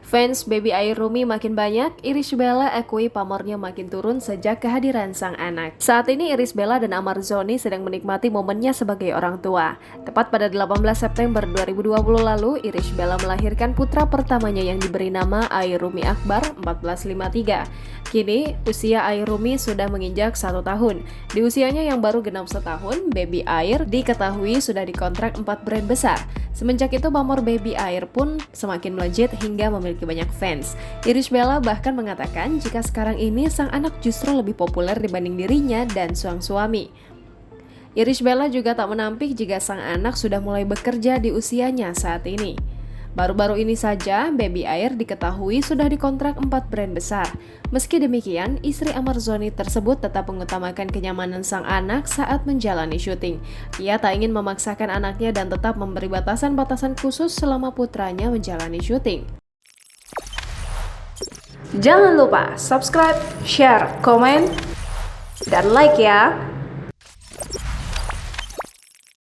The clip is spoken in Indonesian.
Fans Baby Airumi makin banyak, Irish Bella akui pamornya makin turun sejak kehadiran sang anak. Saat ini Irish Bella dan Amar Zoni sedang menikmati momennya sebagai orang tua. Tepat pada 18 September 2020 lalu, Irish Bella melahirkan putra pertamanya yang diberi nama Airumi Akbar 1453. Kini, usia Airumi sudah menginjak 1 tahun. Di usianya yang baru genap setahun, Baby Air diketahui sudah dikontrak 4 brand besar. Semenjak itu, pamor Baby Air pun semakin melejit hingga memiliki banyak fans. Irish Bella bahkan mengatakan jika sekarang ini sang anak justru lebih populer dibanding dirinya dan sang suami. Irish Bella juga tak menampik jika sang anak sudah mulai bekerja di usianya saat ini. Baru-baru ini saja, Baby Air diketahui sudah dikontrak 4 brand besar. Meski demikian, istri Amar Zoni tersebut tetap mengutamakan kenyamanan sang anak saat menjalani syuting. Ia tak ingin memaksakan anaknya dan tetap memberi batasan-batasan khusus selama putranya menjalani syuting. Jangan lupa subscribe, share, komen, dan like ya!